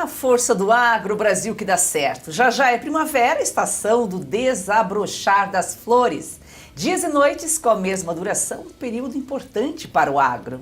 Na força do agro, o Brasil que dá certo. Já já é primavera, estação do desabrochar das flores. Dias e noites com a mesma duração, um período importante para o agro.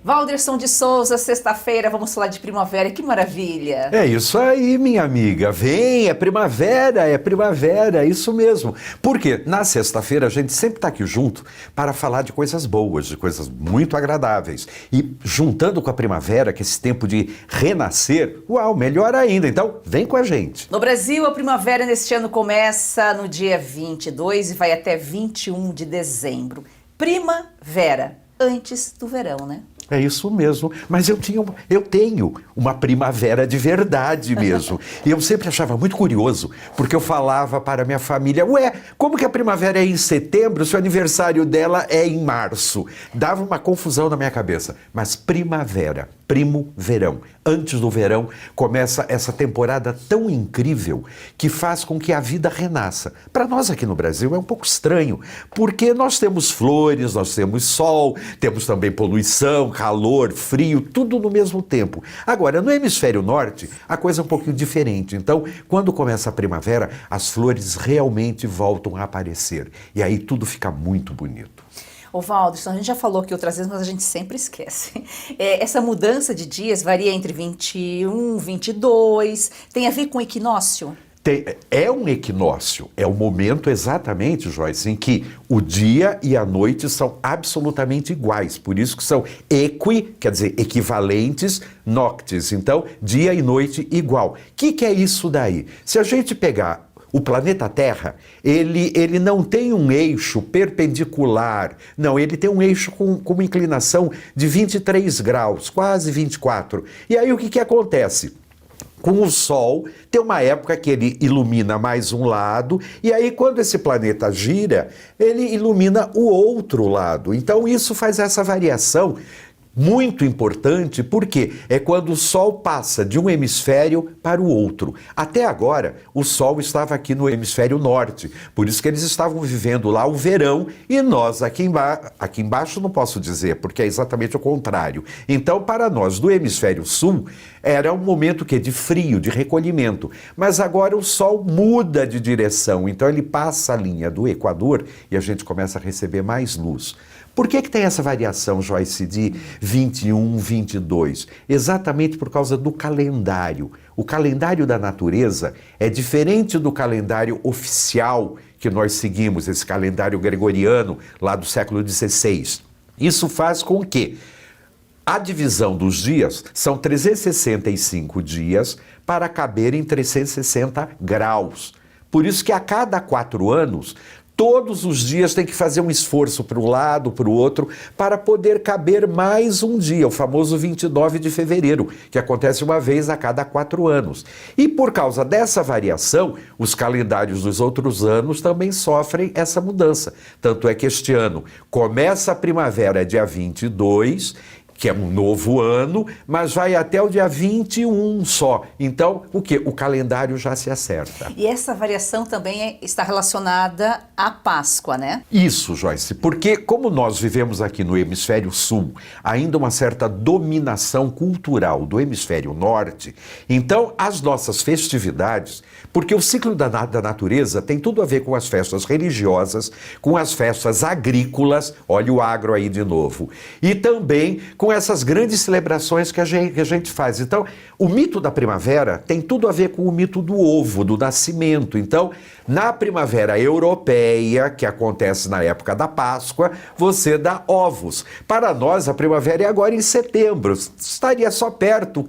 Valderson de Souza, sexta-feira, vamos falar de primavera, que maravilha! É isso aí, minha amiga, vem, é primavera, isso mesmo. Porque na sexta-feira a gente sempre está aqui junto para falar de coisas boas, de coisas muito agradáveis. E juntando com a primavera, que é esse tempo de renascer, uau, melhor ainda. Então, vem com a gente. No Brasil, a primavera neste ano começa no dia 22 e vai até 21 de dezembro. Primavera, antes do verão, né? É isso mesmo, mas eu tenho uma primavera de verdade mesmo. E eu sempre achava muito curioso, porque eu falava para a minha família, ué, como que a primavera é em setembro se o aniversário dela é em março? Dava uma confusão na minha cabeça. Mas primavera, primo verão, antes do verão, começa essa temporada tão incrível que faz com que a vida renasça. Para nós aqui no Brasil é um pouco estranho, porque nós temos flores, nós temos sol, temos também poluição, calor, frio, tudo no mesmo tempo. Agora, no hemisfério norte, a coisa é um pouquinho diferente. Então, quando começa a primavera, as flores realmente voltam a aparecer. E aí tudo fica muito bonito. Ô Valderson, a gente já falou aqui outras vezes, mas a gente sempre esquece. Essa mudança de dias varia entre 21, 22, tem a ver com o equinócio? É um equinócio, é o momento exatamente, Joyce, em que o dia e a noite são absolutamente iguais, por isso que são quer dizer, equivalentes, noctis, então dia e noite igual. O que é isso daí? Se a gente pegar o planeta Terra, ele não tem um eixo perpendicular, não, ele tem um eixo com uma inclinação de 23 graus, quase 24. E aí o que acontece? Com o Sol, tem uma época que ele ilumina mais um lado, e aí quando esse planeta gira, ele ilumina o outro lado. Então isso faz essa variação muito importante, porque é quando o Sol passa de um hemisfério para o outro. Até agora, o Sol estava aqui no hemisfério norte, por isso que eles estavam vivendo lá o verão, e nós aqui embaixo não posso dizer, porque é exatamente o contrário. Então, para nós do hemisfério sul, era um momento de frio, de recolhimento. Mas agora o Sol muda de direção, então ele passa a linha do Equador e a gente começa a receber mais luz. Por que tem essa variação, Joyce, de 21, 22? Exatamente por causa do calendário. O calendário da natureza é diferente do calendário oficial que nós seguimos, esse calendário gregoriano lá do século XVI. Isso faz com que a divisão dos dias são 365 dias para caber em 360 graus. Por isso que a cada 4 anos, todos os dias tem que fazer um esforço para um lado, para o outro, para poder caber mais um dia, o famoso 29 de fevereiro, que acontece uma vez a cada 4 anos. E por causa dessa variação, os calendários dos outros anos também sofrem essa mudança. Tanto é que este ano começa a primavera dia 22, que é um novo ano, mas vai até o dia 21 só. Então, o quê? O calendário já se acerta. E essa variação também está relacionada à Páscoa, né? Isso, Joyce, porque como nós vivemos aqui no hemisfério sul, ainda uma certa dominação cultural do hemisfério norte, então as nossas festividades, porque o ciclo da natureza tem tudo a ver com as festas religiosas, com as festas agrícolas, olha o agro aí de novo, e também com essas grandes celebrações que a gente faz. Então, o mito da primavera tem tudo a ver com o mito do ovo, do nascimento. Então, na primavera europeia, que acontece na época da Páscoa, você dá ovos. Para nós, a primavera é agora em setembro. Estaria só perto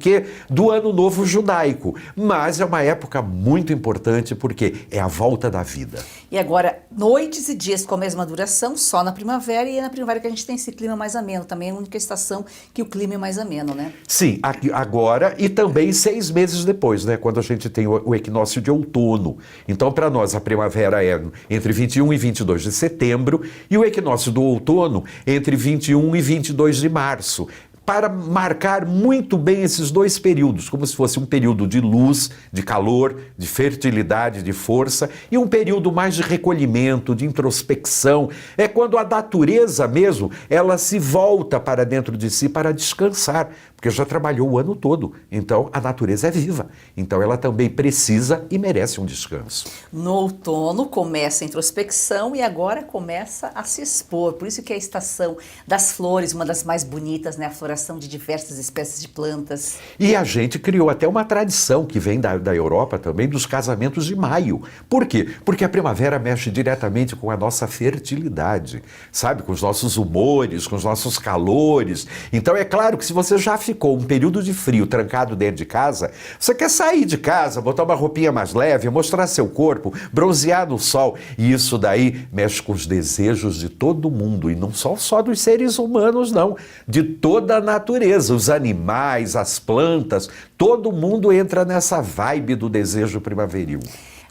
do Ano Novo Judaico. Mas é uma época muito importante porque é a volta da vida. E agora, noites e dias com a mesma duração, só na primavera, e é na primavera que a gente tem esse clima mais ameno. Também é a única estação que o clima é mais ameno, né? Sim, agora e também 6 meses depois, né? Quando a gente tem o equinócio de outono. Então, para nós, a primavera é entre 21 e 22 de setembro e o equinócio do outono entre 21 e 22 de março. para marcar muito bem esses dois períodos, como se fosse um período de luz, de calor, de fertilidade, de força, e um período mais de recolhimento, de introspecção. É quando a natureza mesmo, ela se volta para dentro de si para descansar, porque já trabalhou o ano todo. Então, a natureza é viva. Então, ela também precisa e merece um descanso. No outono começa a introspecção e agora começa a se expor. Por isso que é a estação das flores, uma das mais bonitas, né? A floração de diversas espécies de plantas. E a gente criou até uma tradição que vem da Europa também, dos casamentos de maio. Por quê? Porque a primavera mexe diretamente com a nossa fertilidade, sabe? Com os nossos humores, com os nossos calores. Então é claro que se você já ficou um período de frio trancado dentro de casa, você quer sair de casa, botar uma roupinha mais leve, mostrar seu corpo, bronzear no sol. E isso daí mexe com os desejos de todo mundo, e não só dos seres humanos, não. De toda a natureza, os animais, as plantas, todo mundo entra nessa vibe do desejo primaveril.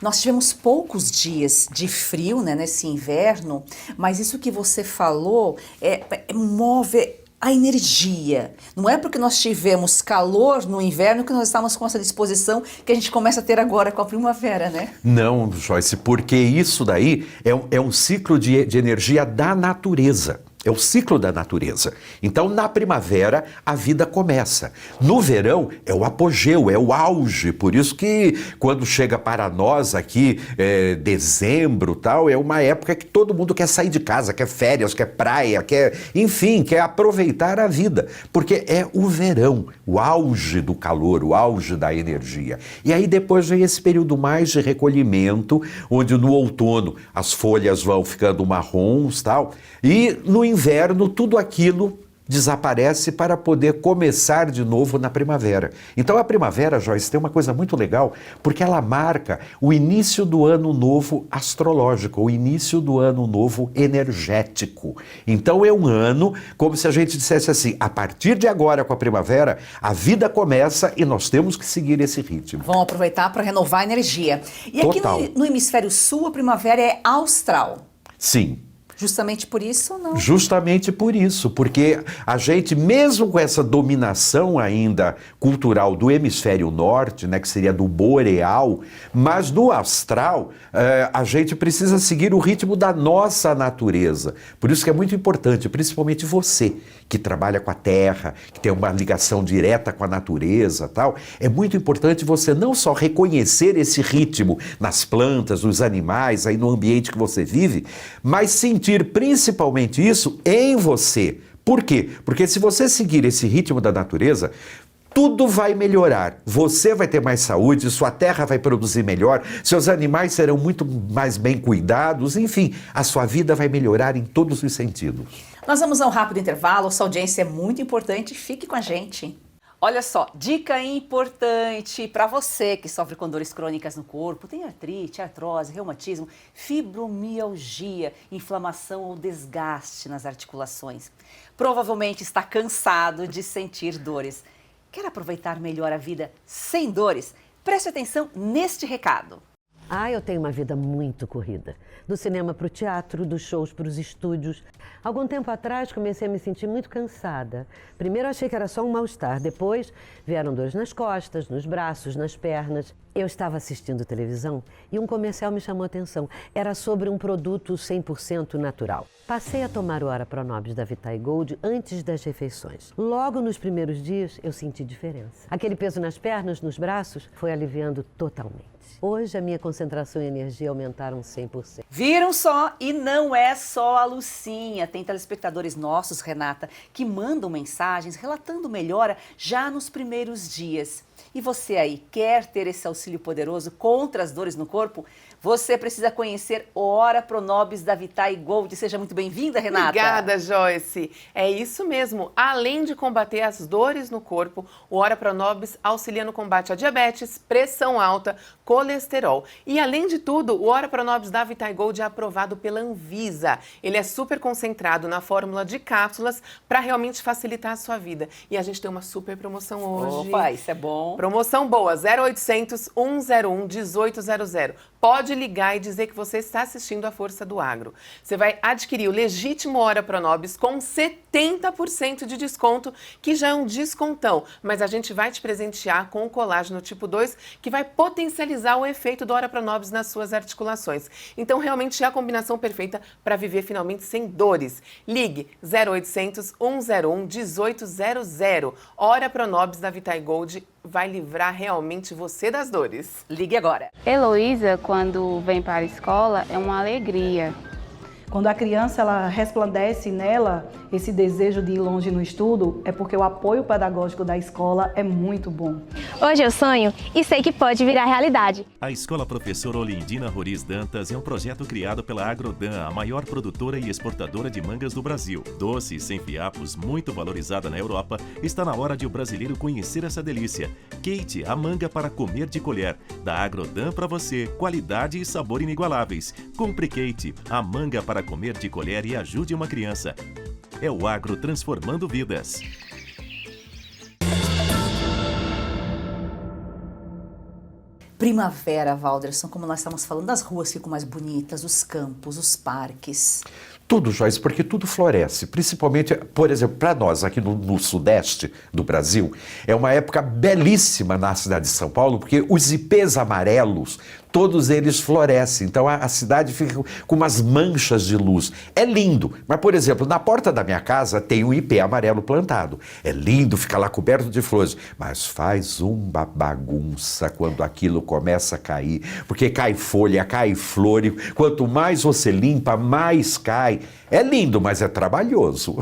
Nós tivemos poucos dias de frio, né, nesse inverno, mas isso que você falou move a energia. Não é porque nós tivemos calor no inverno que nós estamos com essa disposição que a gente começa a ter agora com a primavera, né? Não, Joyce, porque isso daí é um ciclo de energia da natureza. É o ciclo da natureza. Então, na primavera, a vida começa. No verão, é o apogeu, é o auge. Por isso que, quando chega para nós aqui, dezembro, tal, é uma época que todo mundo quer sair de casa, quer férias, quer praia, enfim, quer aproveitar a vida. Porque é o verão, o auge do calor, o auge da energia. E aí depois vem esse período mais de recolhimento, onde no outono as folhas vão ficando marrons, tal, e no inverno, tudo aquilo desaparece para poder começar de novo na primavera. Então a primavera, Joyce, tem uma coisa muito legal, porque ela marca o início do ano novo astrológico, o início do ano novo energético. Então é um ano, como se a gente dissesse assim, a partir de agora com a primavera, a vida começa e nós temos que seguir esse ritmo. Vamos aproveitar para renovar a energia. E Total. aqui no hemisfério sul, a primavera é austral. Sim. Justamente por isso, não? Justamente por isso, porque a gente, mesmo com essa dominação ainda cultural do hemisfério norte, né, que seria do boreal, mas no astral, a gente precisa seguir o ritmo da nossa natureza. Por isso que é muito importante, principalmente você, que trabalha com a terra, que tem uma ligação direta com a natureza, tal, é muito importante você não só reconhecer esse ritmo nas plantas, nos animais, aí no ambiente que você vive, mas sentir principalmente isso em você. Por quê? Porque se você seguir esse ritmo da natureza, tudo vai melhorar. Você vai ter mais saúde, sua terra vai produzir melhor, seus animais serão muito mais bem cuidados, enfim, a sua vida vai melhorar em todos os sentidos. Nós vamos a um rápido intervalo, sua audiência é muito importante, fique com a gente. Olha só, dica importante para você que sofre com dores crônicas no corpo, tem artrite, artrose, reumatismo, fibromialgia, inflamação ou desgaste nas articulações. Provavelmente está cansado de sentir dores. Quer aproveitar melhor a vida sem dores? Preste atenção neste recado. Eu tenho uma vida muito corrida. Do cinema para o teatro, dos shows para os estúdios. Algum tempo atrás comecei a me sentir muito cansada. Primeiro achei que era só um mal-estar, depois vieram dores nas costas, nos braços, nas pernas. Eu estava assistindo televisão e um comercial me chamou a atenção. Era sobre um produto 100% natural. Passei a tomar o Ora Pronobis da Vitae Gold antes das refeições. Logo nos primeiros dias eu senti diferença. Aquele peso nas pernas, nos braços, foi aliviando totalmente. Hoje a minha concentração e energia aumentaram 100%. Viram só? E não é só a Lucinha. Tem telespectadores nossos, Renata, que mandam mensagens relatando melhora já nos primeiros dias. E você aí, quer ter esse auxílio poderoso contra as dores no corpo? Você precisa conhecer o Ora Pronobis da Vitae Gold. Seja muito bem-vinda, Renata. Obrigada, Joyce. É isso mesmo. Além de combater as dores no corpo, o Ora Pronobis auxilia no combate à diabetes, pressão alta, colesterol. E além de tudo, o Ora Pronobis da Vitae Gold é aprovado pela Anvisa. Ele é super concentrado na fórmula de cápsulas para realmente facilitar a sua vida. E a gente tem uma super promoção hoje. Opa, isso é bom. Promoção boa, 0800 101 1800. pode ligar e dizer que você está assistindo a Força do Agro. Você vai adquirir o legítimo Ora Pronobis com 70% de desconto, que já é um descontão, mas a gente vai te presentear com o colágeno tipo 2, que vai potencializar o efeito do Ora Pronobis nas suas articulações. Então, realmente é a combinação perfeita para viver finalmente sem dores. Ligue 0800 101 1800. Ora Pronobis da Vitae Gold vai livrar realmente você das dores. Ligue agora. Heloísa, quando vem para a escola, é uma alegria. Quando a criança ela resplandece nela esse desejo de ir longe no estudo, é porque o apoio pedagógico da escola é muito bom. Hoje eu sonho e sei que pode virar realidade. A Escola Professora Olindina Roriz Dantas é um projeto criado pela Agrodan, a maior produtora e exportadora de mangas do Brasil. Doce e sem fiapos, muito valorizada na Europa, está na hora de o brasileiro conhecer essa delícia. Kate, a manga para comer de colher. Da Agrodan para você, qualidade e sabor inigualáveis. Compre Kate, a manga para comer de colher e ajude uma criança. É o agro transformando vidas. Primavera, Valderson, como nós estamos falando, as ruas ficam mais bonitas, os campos, os parques. Tudo, Joyce, porque tudo floresce, principalmente, por exemplo, para nós aqui no sudeste do Brasil, é uma época belíssima na cidade de São Paulo, porque os ipês amarelos, todos eles florescem, então a cidade fica com umas manchas de luz. É lindo, mas, por exemplo, na porta da minha casa tem um ipê amarelo plantado. É lindo, fica lá coberto de flores, mas faz uma bagunça quando aquilo começa a cair, porque cai folha, cai flor, e quanto mais você limpa, mais cai. É lindo, mas é trabalhoso.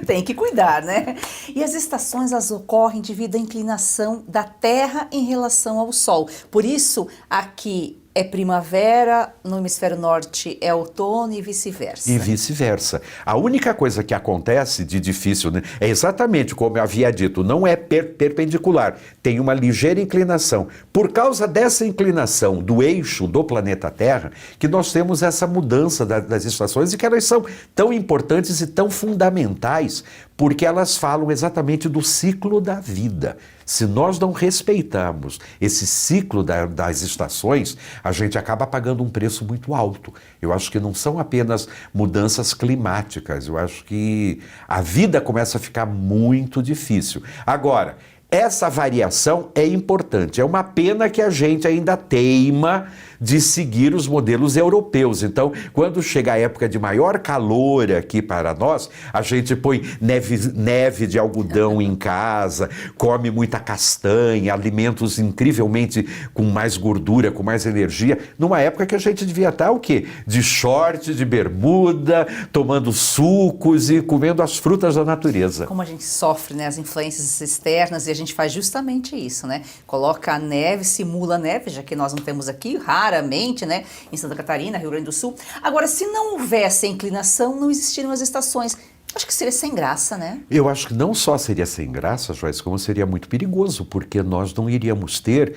Tem que cuidar, né? E as estações, elas ocorrem devido à inclinação da Terra em relação ao Sol. Por isso, aqui é primavera, no hemisfério norte é outono e vice-versa. E vice-versa. A única coisa que acontece de difícil, né, é exatamente como eu havia dito, não é perpendicular, tem uma ligeira inclinação. Por causa dessa inclinação do eixo do planeta Terra, que nós temos essa mudança das estações e que elas são tão importantes e tão fundamentais, porque elas falam exatamente do ciclo da vida. Se nós não respeitarmos esse ciclo das estações, a gente acaba pagando um preço muito alto. Eu acho que não são apenas mudanças climáticas, eu acho que a vida começa a ficar muito difícil. Agora, essa variação é importante. É uma pena que a gente ainda teima de seguir os modelos europeus. Então, quando chega a época de maior calor aqui para nós, a gente põe neve de algodão em casa, come muita castanha, alimentos incrivelmente com mais gordura, com mais energia, numa época que a gente devia estar o quê? De short, de bermuda, tomando sucos e comendo as frutas da natureza. Como a gente sofre, né, as influências externas, e a gente faz justamente isso, né? Coloca a neve, simula a neve, já que nós não temos aqui, raramente, né? Em Santa Catarina, Rio Grande do Sul. Agora, se não houvesse a inclinação, não existiriam as estações. Acho que seria sem graça, né? Eu acho que não só seria sem graça, Joyce, como seria muito perigoso, porque nós não iríamos ter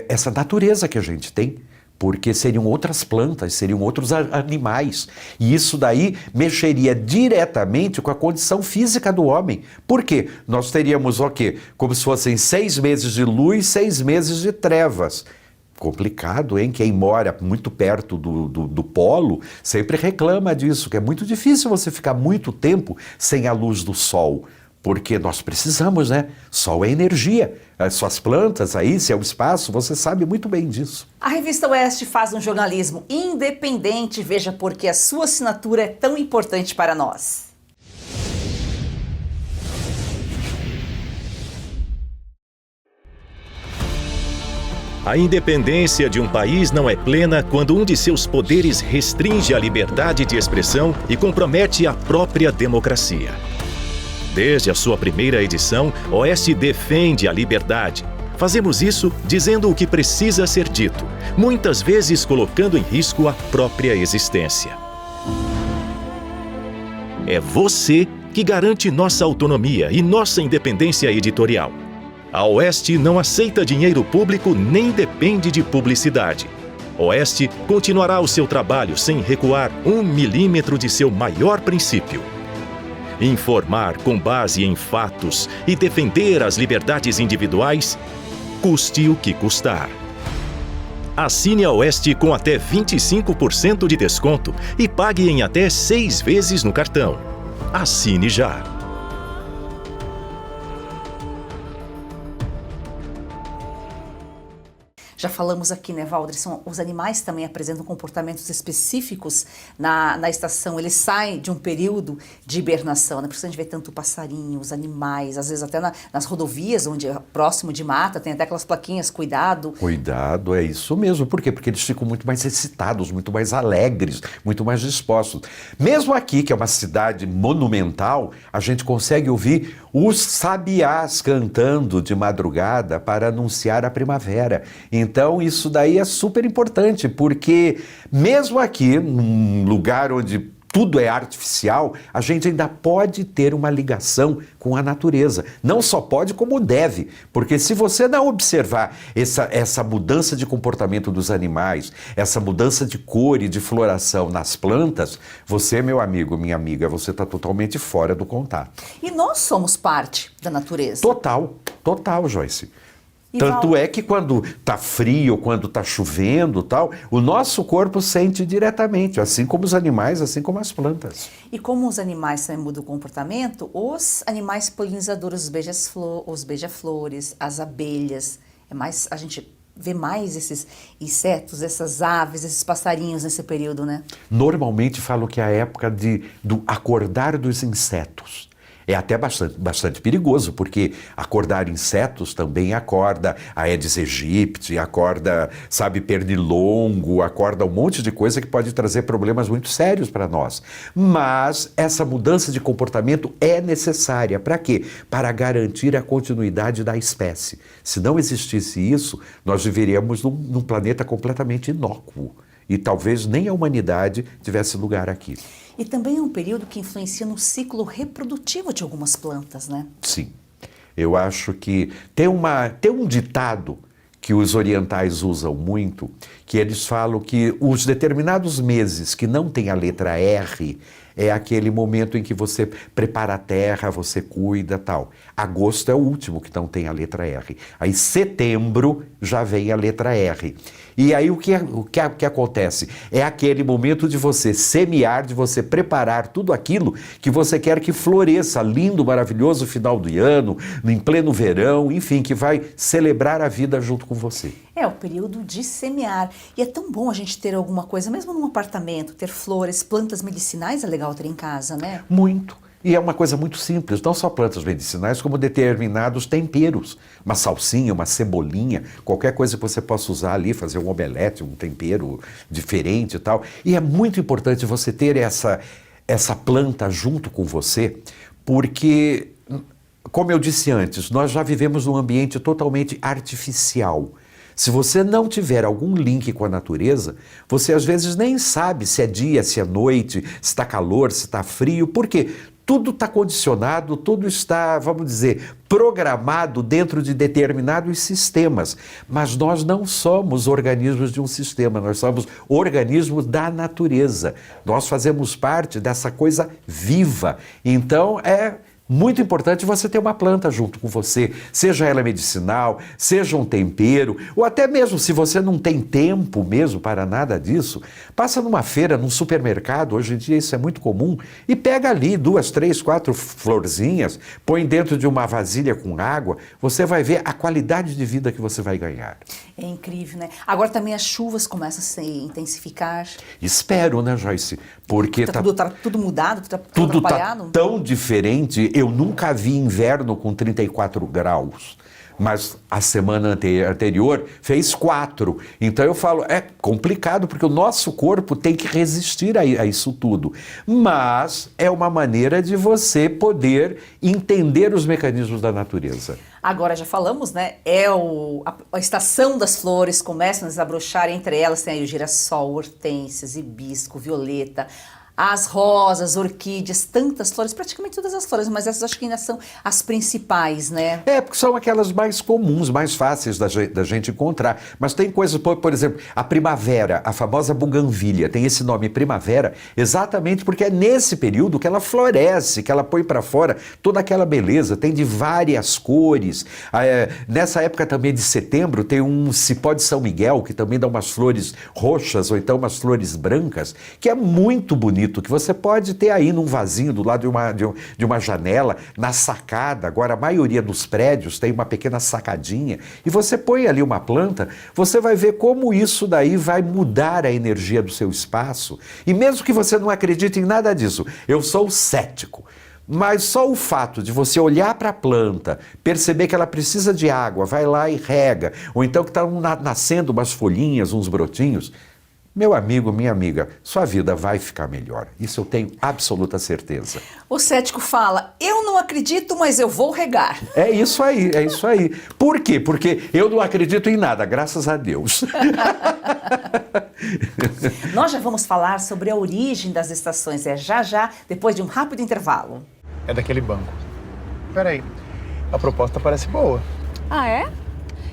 essa natureza que a gente tem. Porque seriam outras plantas, seriam outros animais. E isso daí mexeria diretamente com a condição física do homem. Por quê? Nós teríamos o quê? Como se fossem 6 meses de luz, 6 meses de trevas. Complicado, hein? Quem mora muito perto do polo sempre reclama disso, que é muito difícil você ficar muito tempo sem a luz do sol. Porque nós precisamos, né? Sol é energia. As suas plantas aí, se é o espaço, você sabe muito bem disso. A Revista Oeste faz um jornalismo independente. Veja por que a sua assinatura é tão importante para nós. A independência de um país não é plena quando um de seus poderes restringe a liberdade de expressão e compromete a própria democracia. Desde a sua primeira edição, Oeste defende a liberdade. Fazemos isso dizendo o que precisa ser dito, muitas vezes colocando em risco a própria existência. É você que garante nossa autonomia e nossa independência editorial. A Oeste não aceita dinheiro público nem depende de publicidade. Oeste continuará o seu trabalho sem recuar 1 milímetro de seu maior princípio. Informar com base em fatos e defender as liberdades individuais, custe o que custar. Assine a Oeste com até 25% de desconto e pague em até 6 vezes no cartão. Assine já! Já falamos aqui, né, Valdir? Os animais também apresentam comportamentos específicos na estação. Eles saem de um período de hibernação, né? Por isso a gente vê tanto passarinho, os animais, às vezes até nas rodovias, onde é próximo de mata, tem até aquelas plaquinhas, cuidado. Cuidado, é isso mesmo. Por quê? Porque eles ficam muito mais excitados, muito mais alegres, muito mais dispostos. Mesmo aqui, que é uma cidade monumental, a gente consegue ouvir os sabiás cantando de madrugada para anunciar a primavera. Então, isso daí é super importante, porque mesmo aqui, num lugar onde tudo é artificial, a gente ainda pode ter uma ligação com a natureza. Não só pode, como deve, porque se você não observar essa mudança de comportamento dos animais, essa mudança de cor e de floração nas plantas, você, meu amigo, minha amiga, você está totalmente fora do contato. E nós somos parte da natureza. Total, Joyce. E Tanto é que quando está frio, quando está chovendo, tal, o nosso corpo sente diretamente, assim como os animais, assim como as plantas. E como os animais também mudam o comportamento, os animais polinizadores, os beija-flores, as abelhas, a gente vê mais esses insetos, essas aves, esses passarinhos nesse período, né? Normalmente falo que é a época do acordar dos insetos. É até bastante perigoso, porque acordar insetos também acorda a Aedes aegypti, acorda, pernilongo, acorda um monte de coisa que pode trazer problemas muito sérios para nós. Mas essa mudança de comportamento é necessária. Para quê? Para garantir a continuidade da espécie. Se não existisse isso, nós viveríamos num planeta completamente inócuo. E talvez nem a humanidade tivesse lugar aqui. E também é um período que influencia no ciclo reprodutivo de algumas plantas, né? Sim. Eu acho que tem um ditado que os orientais usam muito, que eles falam que os determinados meses que não tem a letra R é aquele momento em que você prepara a terra, você cuida, tal. Agosto é o último que não tem a letra R. Aí setembro já vem a letra R. E aí o que acontece? É aquele momento de você semear, de você preparar tudo aquilo que você quer que floresça, lindo, maravilhoso final do ano, em pleno verão, enfim, que vai celebrar a vida junto com você. É o período de semear. E é tão bom a gente ter alguma coisa, mesmo num apartamento, ter flores, plantas medicinais é legal ter em casa, né? Muito. E é uma coisa muito simples, não só plantas medicinais, como determinados temperos. Uma salsinha, uma cebolinha, qualquer coisa que você possa usar ali, fazer um omelete, um tempero diferente e tal. E é muito importante você ter essa planta junto com você, porque, como eu disse antes, nós já vivemos num ambiente totalmente artificial. Se você não tiver algum link com a natureza, você às vezes nem sabe se é dia, se é noite, se está calor, se está frio. Por quê? Tudo está condicionado, tudo está, vamos dizer, programado dentro de determinados sistemas. Mas nós não somos organismos de um sistema, nós somos organismos da natureza. Nós fazemos parte dessa coisa viva. Então, é muito importante você ter uma planta junto com você, seja ela medicinal, seja um tempero, ou até mesmo se você não tem tempo mesmo para nada disso, passa numa feira, num supermercado, hoje em dia isso é muito comum, e pega ali 2, 3, 4 florzinhas, põe dentro de uma vasilha com água, você vai ver a qualidade de vida que você vai ganhar. É incrível, né? Agora também as chuvas começam a se intensificar. Espero, né, Joyce? Porque tá tudo mudado, tudo atrapalhado. Tá tão diferente. Eu nunca vi inverno com 34 graus, mas a semana anterior fez 4. Então eu falo, é complicado porque o nosso corpo tem que resistir a isso tudo. Mas é uma maneira de você poder entender os mecanismos da natureza. Agora já falamos, né? A estação das flores, começam a desabrochar, entre elas tem aí o girassol, hortênsias, hibisco, violeta. As rosas, orquídeas, tantas flores, praticamente todas as flores, mas essas acho que ainda são as principais, né? Porque são aquelas mais comuns, mais fáceis da gente encontrar. Mas tem coisas, por exemplo, a primavera, a famosa buganvília, tem esse nome primavera exatamente porque é nesse período que ela floresce, que ela põe para fora toda aquela beleza, tem de várias cores. Nessa época também de setembro tem um cipó de São Miguel, que também dá umas flores roxas ou então umas flores brancas, que é muito bonito, que você pode ter aí num vasinho do lado de uma janela, na sacada. Agora a maioria dos prédios tem uma pequena sacadinha e você põe ali uma planta, você vai ver como isso daí vai mudar a energia do seu espaço. E mesmo que você não acredite em nada disso, eu sou cético, mas só o fato de você olhar para a planta, perceber que ela precisa de água, vai lá e rega, ou então que estão nascendo umas folhinhas, uns brotinhos, meu amigo, minha amiga, sua vida vai ficar melhor. Isso eu tenho absoluta certeza. O cético fala, eu não acredito, mas eu vou regar. É isso aí, é isso aí. Por quê? Porque eu não acredito em nada, graças a Deus. Nós já vamos falar sobre a origem das estações, já, depois de um rápido intervalo. É daquele banco. Peraí, a proposta parece boa. Ah, é?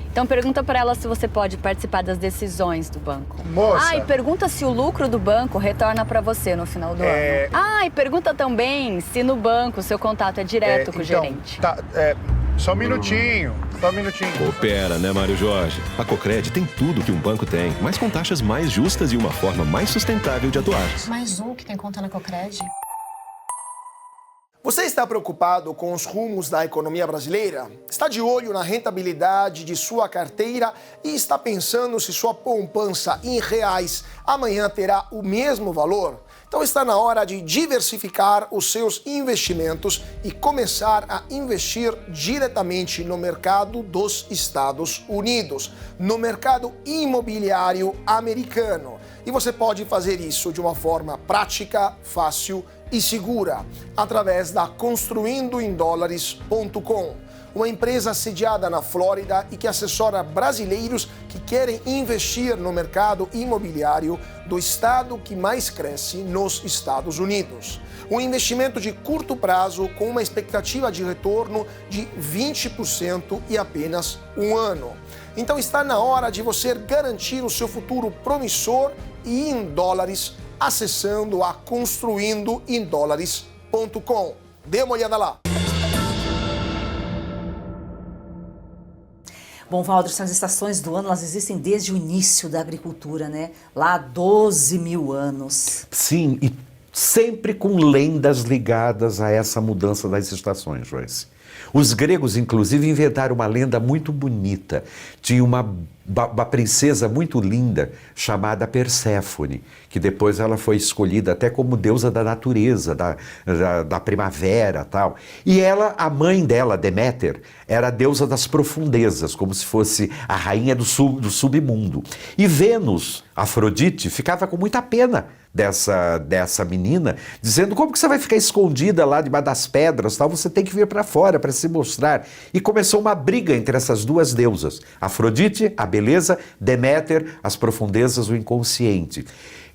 Então pergunta para ela se você pode participar das decisões do banco. Moça! E pergunta se o lucro do banco retorna para você no final do ano. E pergunta também se no banco o seu contato é direto com o gerente. Só um minutinho. Coopera, né, Mário Jorge? A Cocred tem tudo que um banco tem, mas com taxas mais justas e uma forma mais sustentável de atuar. Mais um que tem conta na Cocred. Você está preocupado com os rumos da economia brasileira? Está de olho na rentabilidade de sua carteira e está pensando se sua poupança em reais amanhã terá o mesmo valor? Então está na hora de diversificar os seus investimentos e começar a investir diretamente no mercado dos Estados Unidos, no mercado imobiliário americano. E você pode fazer isso de uma forma prática, fácil e segura, através da construindoemdólares.com, uma empresa sediada na Flórida e que assessora brasileiros que querem investir no mercado imobiliário do estado que mais cresce nos Estados Unidos. Um investimento de curto prazo com uma expectativa de retorno de 20% e apenas um ano. Então está na hora de você garantir o seu futuro promissor e em dólares, acessando a construindoemdólares.com. Dê uma olhada lá. Bom, Valdir, essas estações do ano, elas existem desde o início da agricultura, né? Lá há 12 mil anos. Sim, e sempre com lendas ligadas a essa mudança das estações, Joyce. Os gregos, inclusive, inventaram uma lenda muito bonita. Tinha uma princesa muito linda chamada Perséfone, que depois ela foi escolhida até como deusa da natureza, da primavera e tal. E ela, a mãe dela, Deméter, era a deusa das profundezas, como se fosse a rainha do submundo. E Vênus, Afrodite, ficava com muita pena dessa menina, dizendo: como que você vai ficar escondida lá debaixo das pedras, tal? Você tem que vir para fora para se mostrar. E começou uma briga entre essas duas deusas, Afrodite, a beleza, Deméter, as profundezas, o inconsciente.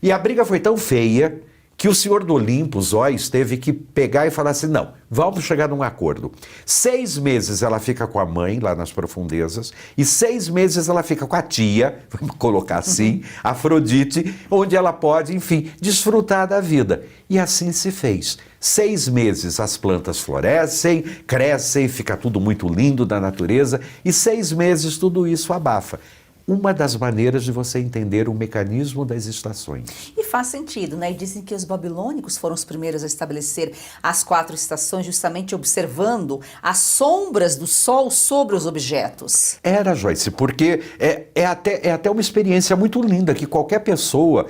E a briga foi tão feia que o senhor do Olimpo, Zeus, teve que pegar e falar assim: não, vamos chegar num acordo. 6 meses ela fica com a mãe lá nas profundezas e 6 meses ela fica com a tia, vamos colocar assim, Afrodite, onde ela pode, enfim, desfrutar da vida. E assim se fez. 6 meses as plantas florescem, crescem, fica tudo muito lindo da natureza e 6 meses tudo isso abafa. Uma das maneiras de você entender o mecanismo das estações. E faz sentido, né? E dizem que os babilônicos foram os primeiros a estabelecer as 4 estações, justamente observando as sombras do sol sobre os objetos. Era, Joyce, porque é até uma experiência muito linda que qualquer pessoa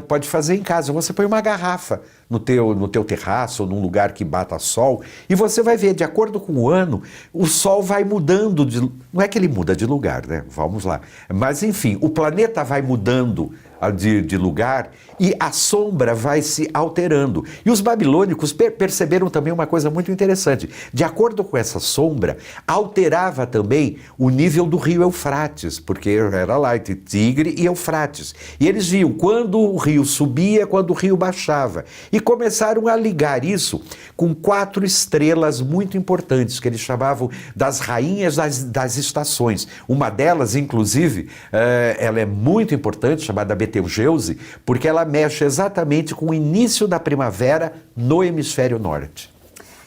pode fazer em casa. Você põe uma garrafa no teu terraço ou num lugar que bata sol e você vai ver, de acordo com o ano, o sol vai mudando não é que ele muda de lugar, né? Vamos lá. Mas, enfim, o planeta vai mudando de lugar e a sombra vai se alterando. E os babilônicos perceberam também uma coisa muito interessante. De acordo com essa sombra, alterava também o nível do rio Eufrates, porque era lá entre Tigre e Eufrates. E eles viam quando o rio subia, quando o rio baixava. E começaram a ligar isso com 4 estrelas muito importantes, que eles chamavam das rainhas das estações. Uma delas, inclusive, ela é muito importante, chamada Betelgeuse, porque ela mexe exatamente com o início da primavera no hemisfério norte.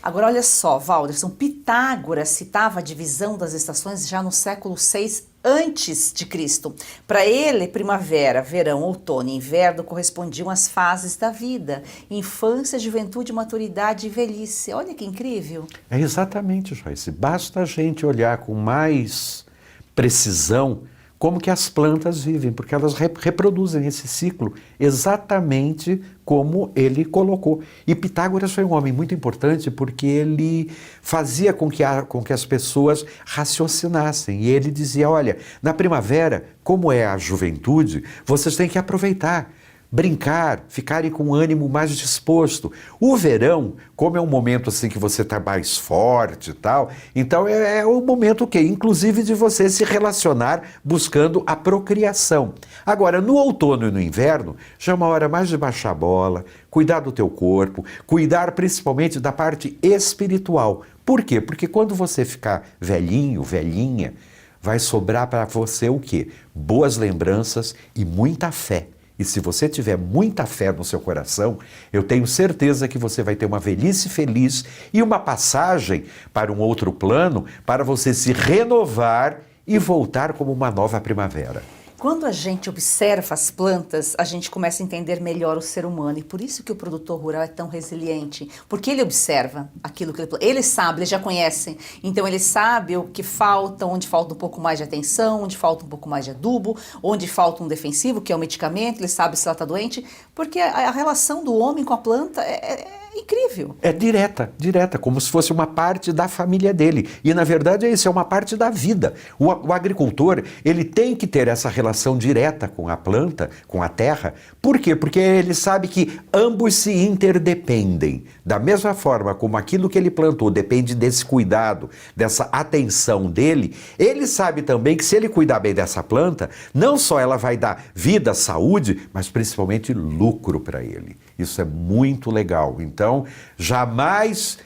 Agora, olha só, Walderson, Pitágoras citava a divisão das estações já no século VI antes de Cristo. Para ele, primavera, verão, outono e inverno correspondiam às fases da vida: infância, juventude, maturidade e velhice. Olha que incrível. É exatamente, Joyce. Basta a gente olhar com mais precisão como que as plantas vivem, porque elas reproduzem esse ciclo exatamente como ele colocou. E Pitágoras foi um homem muito importante porque ele fazia com que as pessoas raciocinassem. E ele dizia, olha, na primavera, como é a juventude, vocês têm que aproveitar, brincar, ficarem com o ânimo mais disposto. O verão, como é um momento assim que você está mais forte e tal, então é o momento que, inclusive, de você se relacionar buscando a procriação. Agora, no outono e no inverno, já é uma hora mais de baixar a bola, cuidar do teu corpo, cuidar principalmente da parte espiritual. Por quê? Porque quando você ficar velhinho, velhinha, vai sobrar para você o quê? Boas lembranças e muita fé. E se você tiver muita fé no seu coração, eu tenho certeza que você vai ter uma velhice feliz e uma passagem para um outro plano para você se renovar e voltar como uma nova primavera. Quando a gente observa as plantas, a gente começa a entender melhor o ser humano. E por isso que o produtor rural é tão resiliente. Porque ele observa aquilo que ele sabe, ele já conhece. Então ele sabe o que falta, onde falta um pouco mais de atenção, onde falta um pouco mais de adubo, onde falta um defensivo, que é o medicamento, ele sabe se ela está doente. Porque a relação do homem com a planta é incrível. É direta, como se fosse uma parte da família dele. E na verdade é isso, é uma parte da vida. O agricultor, ele tem que ter essa relação direta com a planta, com a terra. Por quê? Porque ele sabe que ambos se interdependem. Da mesma forma como aquilo que ele plantou depende desse cuidado, dessa atenção dele, ele sabe também que se ele cuidar bem dessa planta, não só ela vai dar vida, saúde, mas principalmente lucro para ele. Isso é muito legal. Então, jamais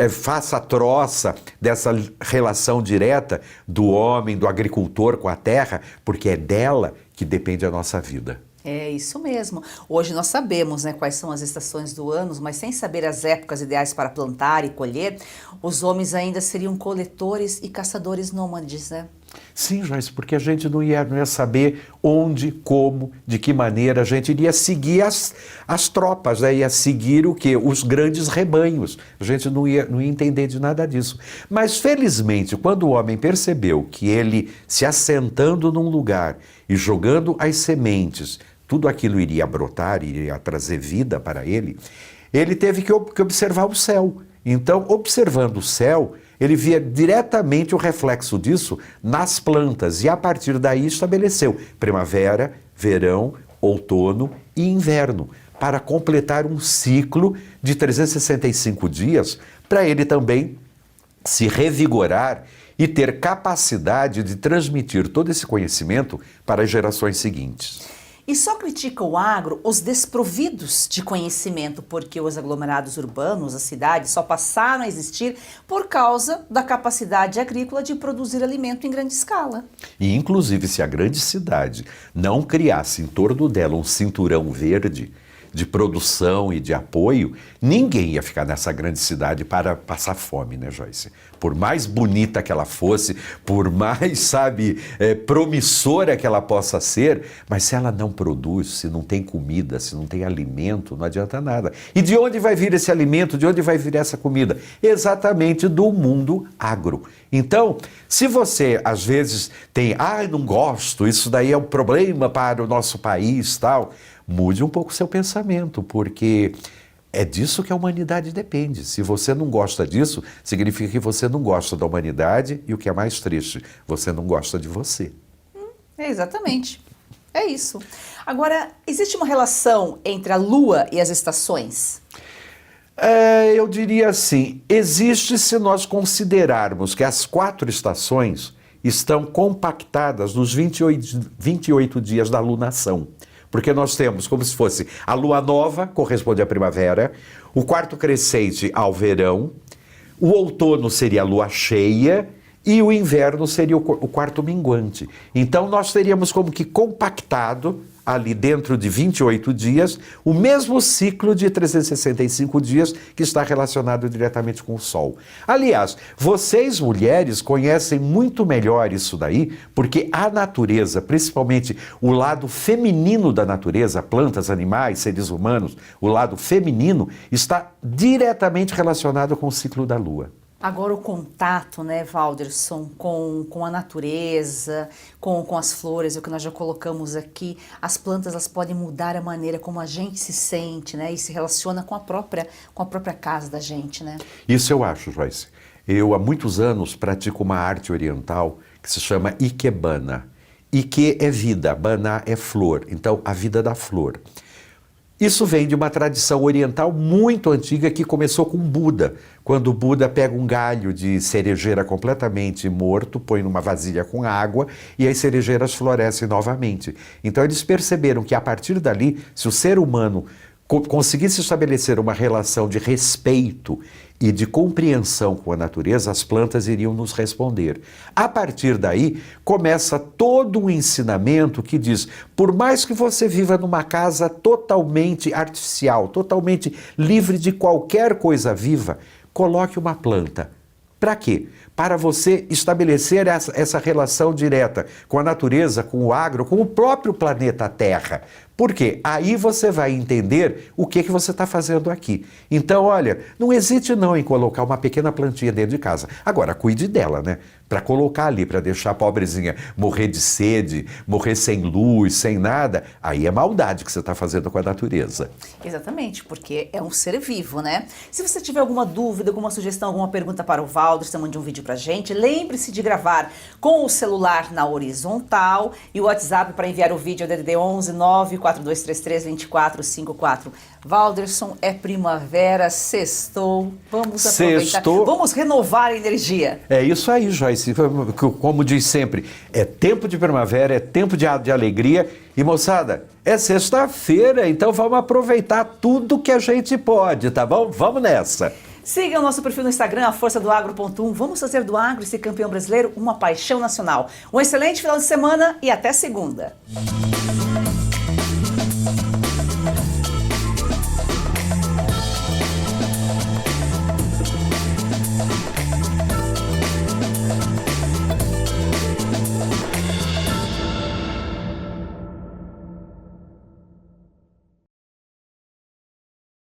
faça troça dessa relação direta do homem, do agricultor com a terra, porque é dela que depende a nossa vida. É isso mesmo. Hoje nós sabemos, né, quais são as estações do ano, mas sem saber as épocas ideais para plantar e colher, os homens ainda seriam coletores e caçadores nômades, né? Sim, Joyce, porque a gente não ia saber onde, como, de que maneira, a gente iria seguir as tropas, né? Ia seguir o quê? Os grandes rebanhos. A gente não ia entender de nada disso. Mas, felizmente, quando o homem percebeu que ele, se assentando num lugar e jogando as sementes, tudo aquilo iria brotar, iria trazer vida para ele, ele teve que observar o céu. Então, observando o céu, ele via diretamente o reflexo disso nas plantas e a partir daí estabeleceu primavera, verão, outono e inverno para completar um ciclo de 365 dias para ele também se revigorar e ter capacidade de transmitir todo esse conhecimento para as gerações seguintes. E só critica o agro os desprovidos de conhecimento, porque os aglomerados urbanos, as cidades, só passaram a existir por causa da capacidade agrícola de produzir alimento em grande escala. E, inclusive, se a grande cidade não criasse em torno dela um cinturão verde de produção e de apoio, ninguém ia ficar nessa grande cidade para passar fome, né, Joyce? Por mais bonita que ela fosse, por mais, promissora que ela possa ser, mas se ela não produz, se não tem comida, se não tem alimento, não adianta nada. E de onde vai vir esse alimento? De onde vai vir essa comida? Exatamente do mundo agro. Então, se você, às vezes, tem, não gosto, isso daí é um problema para o nosso país, tal, mude um pouco o seu pensamento, porque é disso que a humanidade depende. Se você não gosta disso, significa que você não gosta da humanidade e, o que é mais triste, você não gosta de você. Exatamente. É isso. Agora, existe uma relação entre a Lua e as estações? Eu diria assim, existe se nós considerarmos que as 4 estações estão compactadas nos 28 dias da lunação. Porque nós temos como se fosse a lua nova, corresponde à primavera, o quarto crescente ao verão, o outono seria a lua cheia e o inverno seria o quarto minguante. Então nós teríamos como que compactado ali dentro de 28 dias, o mesmo ciclo de 365 dias que está relacionado diretamente com o Sol. Aliás, vocês mulheres conhecem muito melhor isso daí, porque a natureza, principalmente o lado feminino da natureza, plantas, animais, seres humanos, o lado feminino, está diretamente relacionado com o ciclo da Lua. Agora o contato, né, Valderson, com a natureza, com as flores, o que nós já colocamos aqui, as plantas elas podem mudar a maneira como a gente se sente, né, e se relaciona com a própria casa da gente, né? Isso eu acho, Joyce. Eu há muitos anos pratico uma arte oriental que se chama Ikebana. Ike é vida, Bana é flor, então a vida da flor. Isso vem de uma tradição oriental muito antiga que começou com Buda. Quando o Buda pega um galho de cerejeira completamente morto, põe numa vasilha com água e as cerejeiras florescem novamente. Então eles perceberam que a partir dali, se o ser humano conseguisse estabelecer uma relação de respeito e de compreensão com a natureza, as plantas iriam nos responder. A partir daí, começa todo um ensinamento que diz, por mais que você viva numa casa totalmente artificial, totalmente livre de qualquer coisa viva, coloque uma planta. Para quê? Para você estabelecer essa relação direta com a natureza, com o agro, com o próprio planeta Terra. Por quê? Aí você vai entender o que você está fazendo aqui. Então, olha, não hesite não em colocar uma pequena plantinha dentro de casa. Agora, cuide dela, né? Para colocar ali, para deixar a pobrezinha morrer de sede, morrer sem luz, sem nada, aí é maldade que você está fazendo com a natureza. Exatamente, porque é um ser vivo, né? Se você tiver alguma dúvida, alguma sugestão, alguma pergunta para o Valderson, mande um vídeo pra gente. Lembre-se de gravar com o celular na horizontal e o WhatsApp para enviar o vídeo é DDD 11 94233 2454. Valderson, é primavera, sextou, vamos aproveitar, vamos renovar a energia. É isso aí, Joyce. Como diz sempre, é tempo de primavera, é tempo de alegria. E moçada, é sexta-feira, então vamos aproveitar tudo que a gente pode, tá bom? Vamos nessa! Siga o nosso perfil no Instagram, a Força do Agro.1. Vamos fazer do agro esse campeão brasileiro uma paixão nacional. Um excelente final de semana e até segunda!